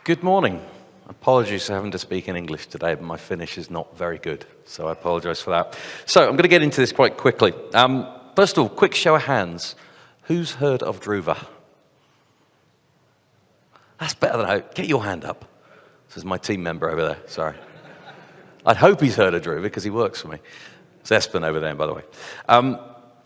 Good morning. Apologies for having to speak in English today, but my Finnish is not very good, so I apologize for that. So I'm going to get into this quite quickly. First of all, quick show of hands. Who's heard of Druva? That's better than I hope. Get your hand up. This is my team member over there, sorry. I'd hope he's heard of Druva because he works for me. It's Espen over there, by the way.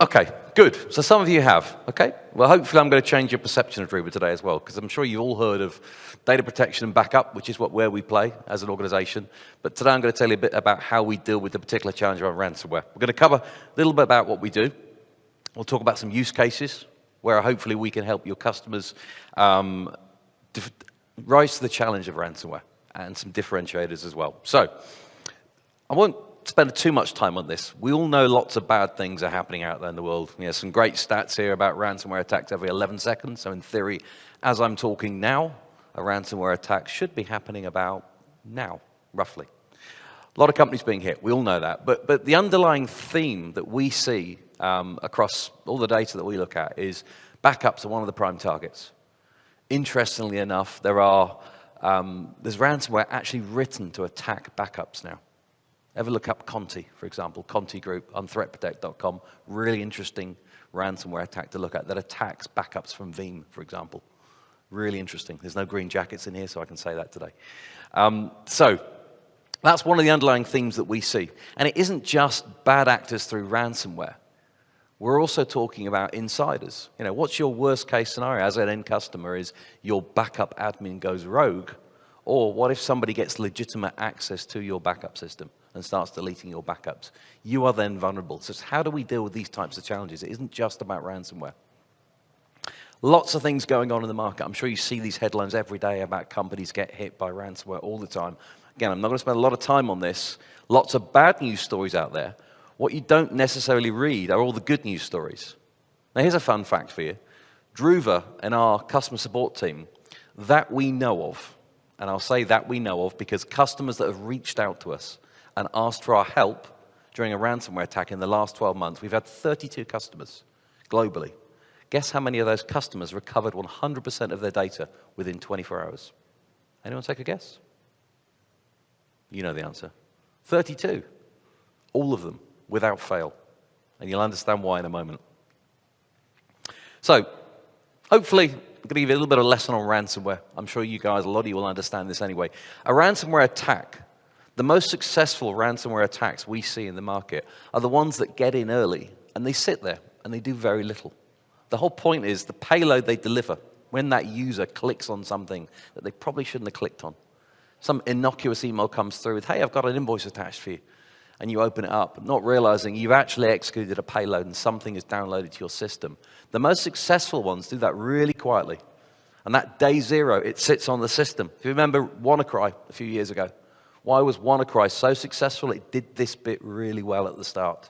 Okay, good. So some of you have, okay? Well, hopefully I'm going to change your perception of Druva today as well, because I'm sure you've all heard of data protection and backup, which is where we play as an organization. But today I'm going to tell you a bit about how we deal with the particular challenge around ransomware. We're going to cover a little bit about what we do. We'll talk about some use cases where hopefully we can help your customers rise to the challenge of ransomware, and some differentiators as well. So I won't spend too much time on this. We all know lots of bad things are happening out there in the world. Some great stats here about ransomware attacks every 11 seconds. So in theory, as I'm talking now, a ransomware attack should be happening about now, roughly. A lot of companies being hit. We all know that. But the underlying theme that we see across all the data that we look at is backups are one of the prime targets. Interestingly enough, there's ransomware actually written to attack backups now. Ever look up Conti, for example, Conti Group on threatprotect.com, really interesting ransomware attack to look at that attacks backups from Veeam, for example. Really interesting. There's no green jackets in here, so I can say that today. So that's one of the underlying themes that we see. And it isn't just bad actors through ransomware. We're also talking about insiders. What's your worst case scenario as an end customer is your backup admin goes rogue, or what if somebody gets legitimate access to your backup system and starts deleting your backups? You are then vulnerable. So how do we deal with these types of challenges? It isn't just about ransomware. Lots of things going on in the market. I'm sure you see these headlines every day about companies get hit by ransomware all the time. Again, I'm not going to spend a lot of time on this. Lots of bad news stories out there. What you don't necessarily read are all the good news stories. Now, here's a fun fact for you. Druva and our customer support team, that we know of, and I'll say that we know of because customers that have reached out to us and asked for our help during a ransomware attack in the last 12 months, we've had 32 customers globally. Guess how many of those customers recovered 100% of their data within 24 hours? Anyone take a guess? You know the answer. 32. All of them, without fail. And you'll understand why in a moment. So, hopefully, I'm going to give you a little bit of a lesson on ransomware. I'm sure you guys, a lot of you will understand this anyway. A ransomware attack, the most successful ransomware attacks we see in the market are the ones that get in early, and they sit there, and they do very little. The whole point is the payload they deliver when that user clicks on something that they probably shouldn't have clicked on. Some innocuous email comes through with, hey, I've got an invoice attached for you. And you open it up, not realizing you've actually executed a payload and something is downloaded to your system. The most successful ones do that really quietly. And that day zero, it sits on the system. If you remember WannaCry a few years ago, why was WannaCry so successful? It did this bit really well at the start.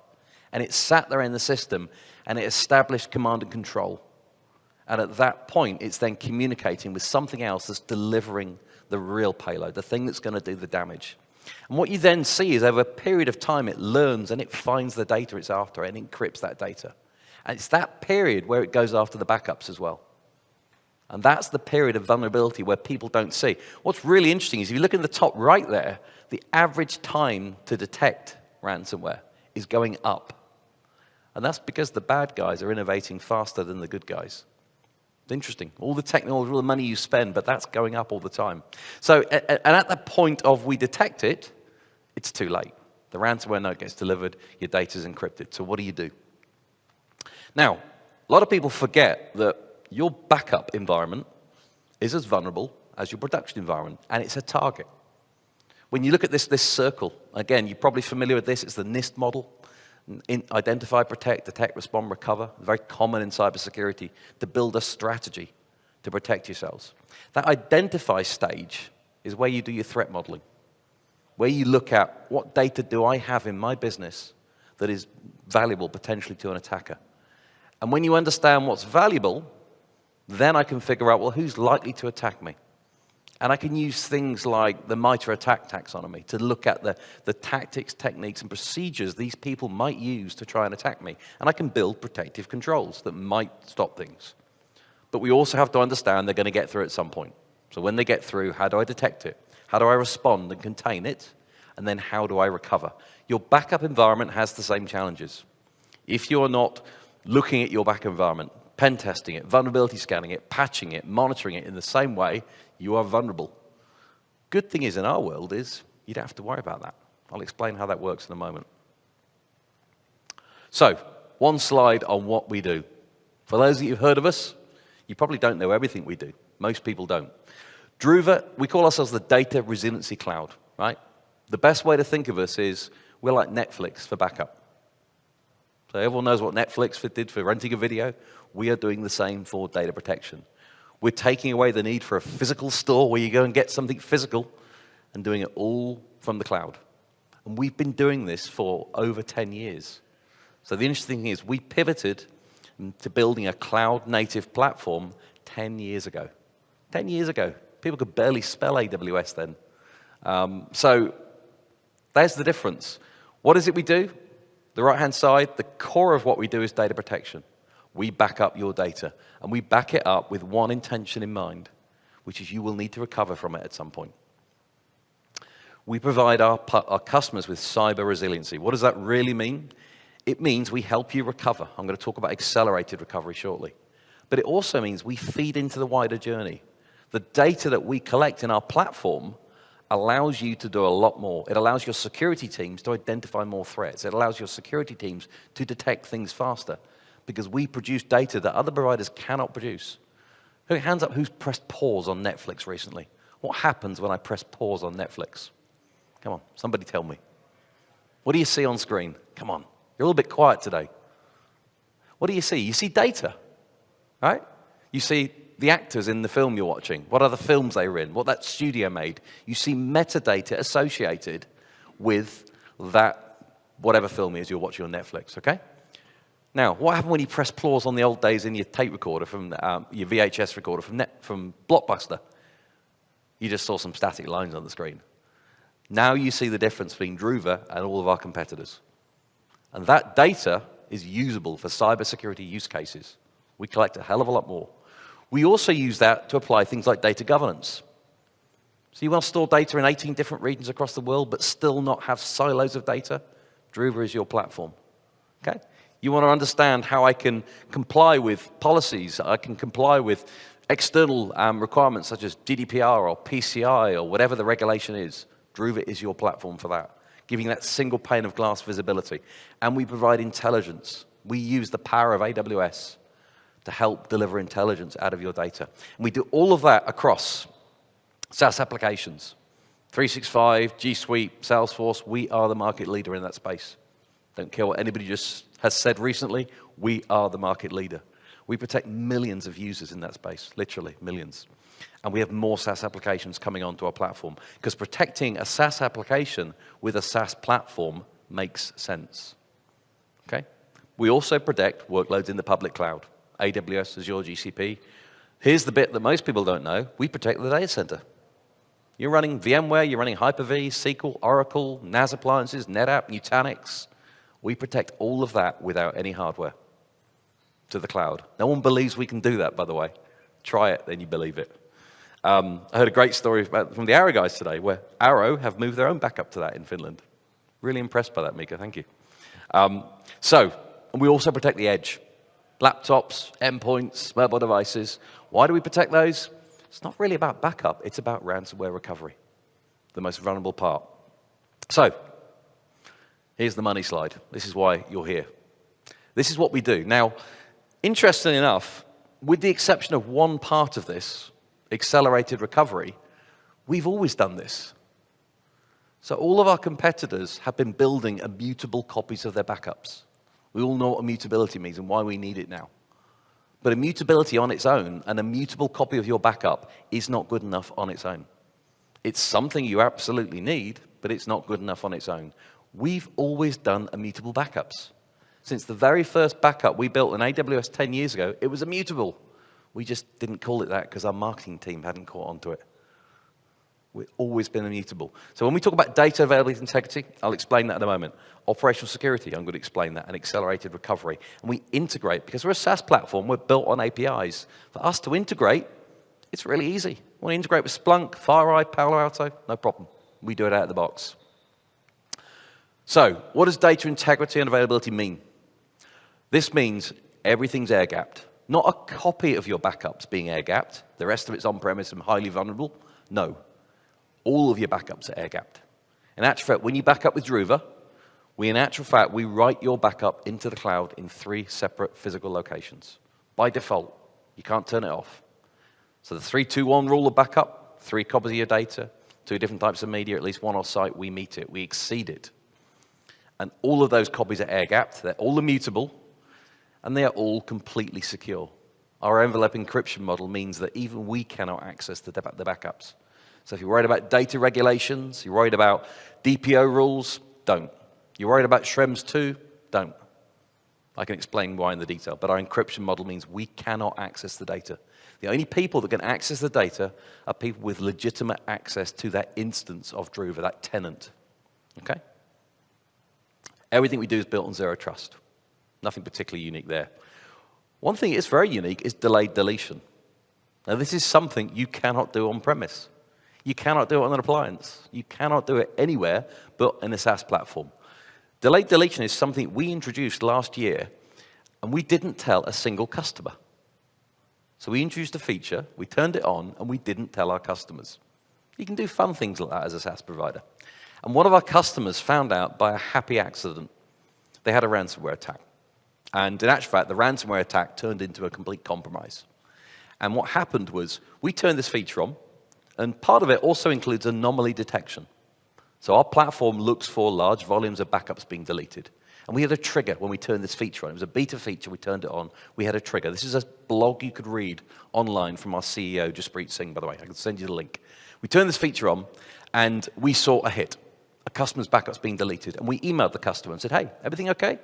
And it sat there in the system, and it established command and control. And at that point, it's then communicating with something else that's delivering the real payload, the thing that's going to do the damage. And what you then see is over a period of time, it learns and it finds the data it's after and encrypts that data. And it's that period where it goes after the backups as well. And that's the period of vulnerability where people don't see. What's really interesting is if you look in the top right there, the average time to detect ransomware is going up. And that's because the bad guys are innovating faster than the good guys. It's interesting. All the technology, all the money you spend, but that's going up all the time. So, and at the point of we detect it, it's too late. The ransomware note gets delivered, your data's encrypted. So what do you do? Now, a lot of people forget that your backup environment is as vulnerable as your production environment, and it's a target. When you look at this circle, again, you're probably familiar with this, it's the NIST model. Identify, protect, detect, respond, recover. Very common in cybersecurity to build a strategy to protect yourselves. That identify stage is where you do your threat modeling, where you look at what data do I have in my business that is valuable potentially to an attacker. And when you understand what's valuable, then I can figure out, well, who's likely to attack me? And I can use things like the MITRE ATT&CK taxonomy to look at the tactics, techniques, and procedures these people might use to try and attack me. And I can build protective controls that might stop things. But we also have to understand they're going to get through at some point. So when they get through, how do I detect it? How do I respond and contain it? And then how do I recover? Your backup environment has the same challenges. If you're not looking at your backup environment, pen testing it, vulnerability scanning it, patching it, monitoring it in the same way, you are vulnerable. Good thing is in our world is you don't have to worry about that. I'll explain how that works in a moment. So, one slide on what we do. For those of you who've heard of us, you probably don't know everything we do. Most people don't. Druva, we call ourselves the Data Resiliency Cloud, right? The best way to think of us is we're like Netflix for backup. So everyone knows what Netflix did for renting a video. We are doing the same for data protection. We're taking away the need for a physical store where you go and get something physical and doing it all from the cloud. And we've been doing this for over 10 years. So the interesting thing is we pivoted to building a cloud-native platform 10 years ago. 10 years ago. People could barely spell AWS then. So there's the difference. What is it we do? The right-hand side, the core of what we do is data protection. We back up your data, and we back it up with one intention in mind, which is you will need to recover from it at some point. We provide our customers with cyber resiliency. What does that really mean? It means we help you recover. I'm going to talk about accelerated recovery shortly. But it also means we feed into the wider journey. The data that we collect in our platform allows you to do a lot more. It allows your security teams to identify more threats. It allows your security teams to detect things faster because we produce data that other providers cannot produce. Hands up who's pressed pause on Netflix recently? What happens when I press pause on Netflix? Come on, somebody tell me. What do you see on screen? Come on, you're a little bit quiet today. What do you see? You see data, right? You see the actors in the film you're watching, what other films they were in, what that studio made. You see metadata associated with that, whatever film it is you're watching on Netflix, okay? Now, what happened when you press pause on the old days in your tape recorder, from your VHS recorder from Blockbuster? You just saw some static lines on the screen. Now you see the difference between Druva and all of our competitors. And that data is usable for cybersecurity use cases. We collect a hell of a lot more. We also use that to apply things like data governance. So you want to store data in 18 different regions across the world, but still not have silos of data? Druva is your platform. Okay? You want to understand how I can comply with policies, I can comply with external requirements such as GDPR or PCI or whatever the regulation is. Druva is your platform for that, giving that single pane of glass visibility. And we provide intelligence. We use the power of AWS to help deliver intelligence out of your data. And we do all of that across SaaS applications. 365, G Suite, Salesforce, we are the market leader in that space. Don't care what anybody just has said recently, we are the market leader. We protect millions of users in that space, literally millions. And we have more SaaS applications coming onto our platform, because protecting a SaaS application with a SaaS platform makes sense. Okay? We also protect workloads in the public cloud. AWS, Azure, GCP. Here's the bit that most people don't know. We protect the data center. You're running VMware, you're running Hyper-V, SQL, Oracle, NAS appliances, NetApp, Nutanix. We protect all of that without any hardware to the cloud. No one believes we can do that, by the way. Try it, then you believe it. I heard a great story from the Arrow guys today, where Arrow have moved their own backup to that in Finland. Really impressed by that, Mika, thank you. And we also protect the edge. Laptops, endpoints, mobile devices. Why do we protect those? It's not really about backup, it's about ransomware recovery, the most vulnerable part. So, here's the money slide. This is why you're here. This is what we do. Now, interestingly enough, with the exception of one part of this, accelerated recovery, we've always done this. So all of our competitors have been building immutable copies of their backups. We all know what immutability means and why we need it now. But immutability on its own, an immutable copy of your backup, is not good enough on its own. It's something you absolutely need, but it's not good enough on its own. We've always done immutable backups. Since the very first backup we built in AWS 10 years ago, it was immutable. We just didn't call it that because our marketing team hadn't caught on to it. We've always been immutable. So when we talk about data availability and integrity, I'll explain that in a moment. Operational security, I'm going to explain that, and accelerated recovery. And we integrate, because we're a SaaS platform, we're built on APIs. For us to integrate It's really easy. Want to integrate with Splunk, FireEye, Palo Alto? No problem. We do it out of the box. So, what does data integrity and availability mean? This means everything's air-gapped. Not a copy of your backups being air-gapped. The rest of it's on-premise and highly vulnerable. No. All of your backups are air-gapped. In actual fact, when you back up with Druva, we write your backup into the cloud in 3 separate physical locations. By default, you can't turn it off. So the 3-2-1 rule of backup, 3 copies of your data, 2 different types of media, at least 1 off-site, we meet it, we exceed it. And all of those copies are air-gapped, they're all immutable, and they are all completely secure. Our envelope encryption model means that even we cannot access the backups. So if you're worried about data regulations, you're worried about DPO rules, don't. You're worried about Schrems 2, don't. I can explain why in the detail, but our encryption model means we cannot access the data. The only people that can access the data are people with legitimate access to that instance of Druva, that tenant. Okay? Everything we do is built on zero trust. Nothing particularly unique there. One thing that's very unique is delayed deletion. Now, this is something you cannot do on-premise. You cannot do it on an appliance. You cannot do it anywhere but in a SaaS platform. Delayed deletion is something we introduced last year, and we didn't tell a single customer. So we introduced a feature, we turned it on, and we didn't tell our customers. You can do fun things like that as a SaaS provider. And one of our customers found out by a happy accident. They had a ransomware attack. And in actual fact, the ransomware attack turned into a complete compromise. And what happened was, we turned this feature on, and part of it also includes anomaly detection. So our platform looks for large volumes of backups being deleted. And we had a trigger when we turned this feature on. It was a beta feature, we turned it on. We had a trigger. This is a blog you could read online from our CEO, Jaspreet Singh, by the way. I can send you the link. We turned this feature on, and we saw a hit. A customer's backups being deleted. And we emailed the customer and said, hey, everything okay?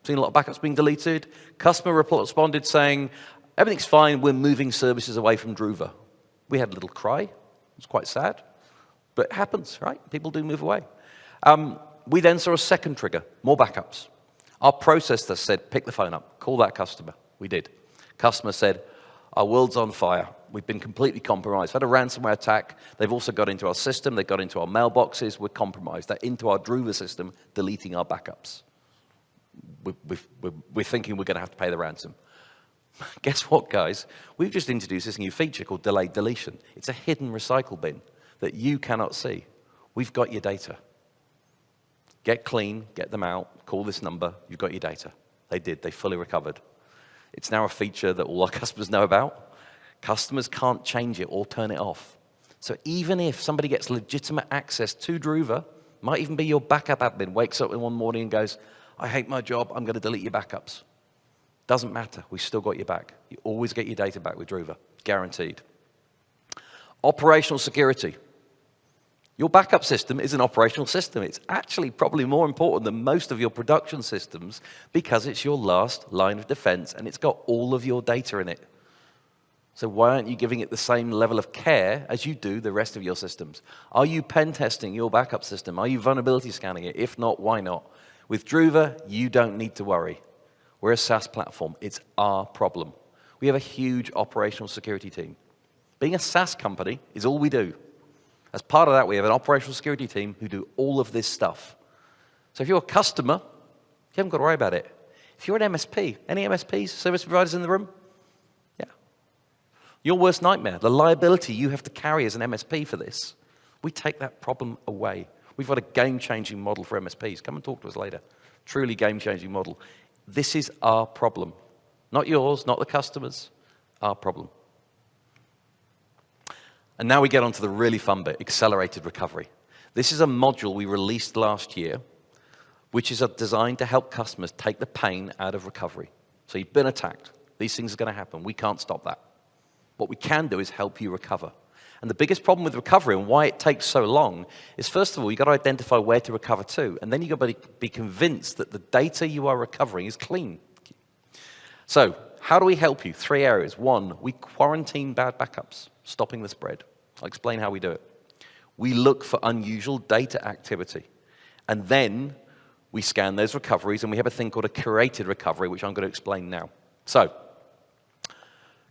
Seen a lot of backups being deleted. Customer responded saying, everything's fine, we're moving services away from Druva. We had a little cry. It was quite sad. But it happens, right? People do move away. We then saw a second trigger, more backups. Our processor said, pick the phone up, call that customer. We did. Customer said, our world's on fire. We've been completely compromised. Had a ransomware attack. They've also got into our system. They've got into our mailboxes. We're compromised. They're into our Druva system, deleting our backups. We're thinking we're going to have to pay the ransom. Guess what, guys? We've just introduced this new feature called delayed deletion. It's a hidden recycle bin that you cannot see. We've got your data. Get clean, get them out, call this number, you've got your data. They did, they fully recovered. It's now a feature that all our customers know about. Customers can't change it or turn it off. So even if somebody gets legitimate access to Druva, might even be your backup admin, wakes up in one morning and goes, I hate my job, I'm going to delete your backups. Doesn't matter, we still got your back. You always get your data back with Druva, guaranteed. Operational security. Your backup system is an operational system. It's actually probably more important than most of your production systems because it's your last line of defense and it's got all of your data in it. So why aren't you giving it the same level of care as you do the rest of your systems? Are you pen testing your backup system? Are you vulnerability scanning it? If not, why not? With Druva, you don't need to worry. We're a SaaS platform. It's our problem. We have a huge operational security team. Being a SaaS company is all we do. As part of that, we have an operational security team who do all of this stuff. So if you're a customer, you haven't got to worry about it. If you're an MSP, any MSPs, service providers in the room? Yeah. Your worst nightmare, the liability you have to carry as an MSP for this, we take that problem away. We've got a game-changing model for MSPs. Come and talk to us later. Truly game-changing model. This is our problem. Not yours, not the customers, our problem. And now we get on to the really fun bit, accelerated recovery. This is a module we released last year, which is designed to help customers take the pain out of recovery. So you've been attacked. These things are going to happen. We can't stop that. What we can do is help you recover. And the biggest problem with recovery and why it takes so long is, first of all, you've got to identify where to recover to, and then you've got to be convinced that the data you are recovering is clean. So how do we help you? 3 areas. 1, we quarantine bad backups, stopping the spread. I'll explain how we do it. We look for unusual data activity, and then we scan those recoveries, and we have a thing called a curated recovery, which I'm going to explain now. So,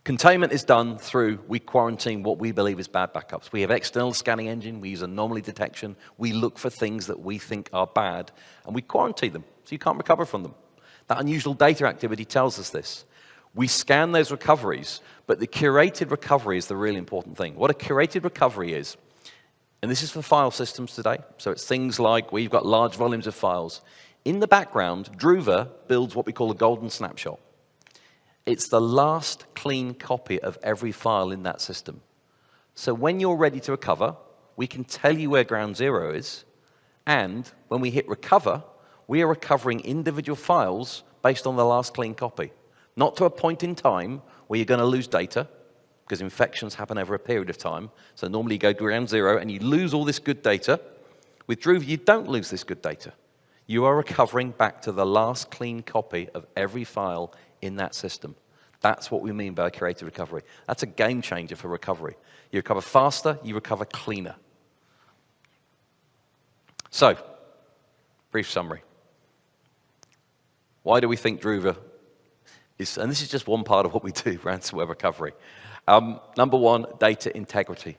Containment is done through, we quarantine what we believe is bad backups. We have external scanning engine, we use anomaly detection, we look for things that we think are bad, and we quarantine them, so you can't recover from them. That unusual data activity tells us this. We scan those recoveries, but the curated recovery is the really important thing. What a curated recovery is, and this is for file systems today, so it's things like where you've got large volumes of files. In the background, Druva builds what we call a golden snapshot. It's the last clean copy of every file in that system. So when you're ready to recover, we can tell you where ground zero is, and when we hit recover, we are recovering individual files based on the last clean copy. Not to a point in time where you're going to lose data, because infections happen over a period of time. So normally you go to ground zero and you lose all this good data. With Druva, you don't lose this good data. You are recovering back to the last clean copy of every file in that system. That's what we mean by curated recovery. That's a game changer for recovery. You recover faster, you recover cleaner. So, brief summary. Why do we think Druva is, and this is just one part of what we do, ransomware recovery. Number one, data integrity.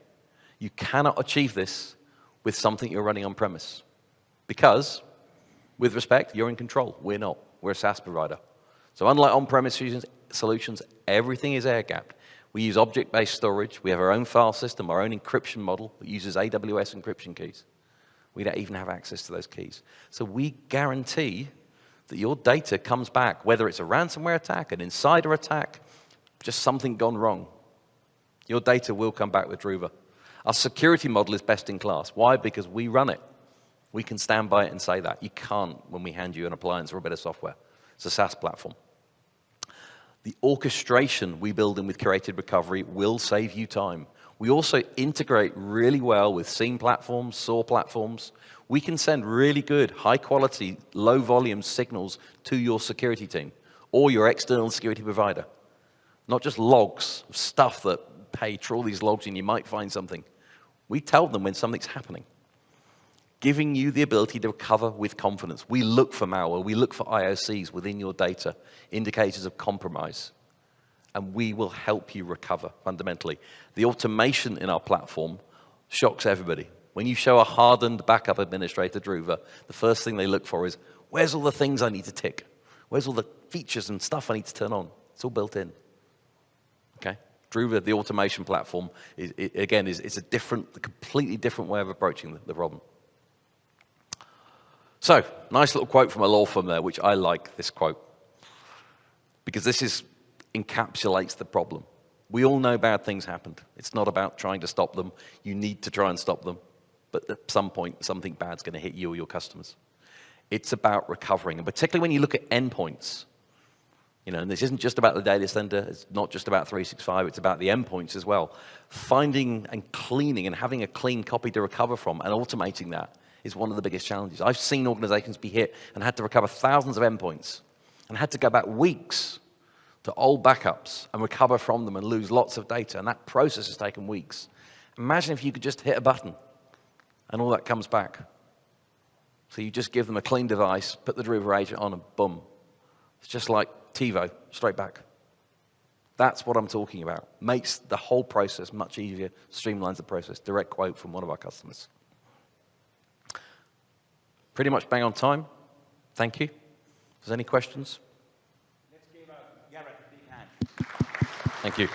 You cannot achieve this with something you're running on premise. Because, with respect, you're in control. We're not. We're a SaaS provider. So unlike on-premise solutions, everything is air-gapped. We use object-based storage. We have our own file system, our own encryption model that uses AWS encryption keys. We don't even have access to those keys. So we guarantee that your data comes back, whether it's a ransomware attack, an insider attack, just something gone wrong. Your data will come back with Druva. Our security model is best in class. Why? Because we run it. We can stand by it and say that. You can't when we hand you an appliance or a bit of software. It's a SaaS platform. The orchestration we build in with Curated Recovery will save you time. We also integrate really well with SIEM platforms, SOAR platforms. We can send really good, high-quality, low-volume signals to your security team or your external security provider. Not just logs of stuff that, hey, trawl these logs and you might find something. We tell them when something's happening, giving you the ability to recover with confidence. We look for malware. We look for IOCs within your data, indicators of compromise, and we will help you recover fundamentally. The automation in our platform shocks everybody. When you show a hardened backup administrator, Druva, the first thing they look for is, where's all the things I need to tick? Where's all the features and stuff I need to turn on? It's all built in. Okay? Druva, the automation platform, is a completely different way of approaching the problem. So, nice little quote from a law firm there, which I like, this quote, because this encapsulates the problem. We all know bad things happened. It's not about trying to stop them. You need to try and stop them. But at some point, something bad's going to hit you or your customers. It's about recovering. And particularly when you look at endpoints, and this isn't just about the data center. It's not just about 365. It's about the endpoints as well. Finding and cleaning and having a clean copy to recover from and automating that is one of the biggest challenges. I've seen organizations be hit and had to recover thousands of endpoints and had to go back weeks to old backups and recover from them and lose lots of data. And that process has taken weeks. Imagine if you could just hit a button and all that comes back. So you just give them a clean device, put the Druva agent on, and boom. It's just like TiVo, straight back. That's what I'm talking about. Makes the whole process much easier, streamlines the process. Direct quote from one of our customers. Pretty much bang on time. Thank you. Is there any questions? Let's give Gareth a big hand. Thank you.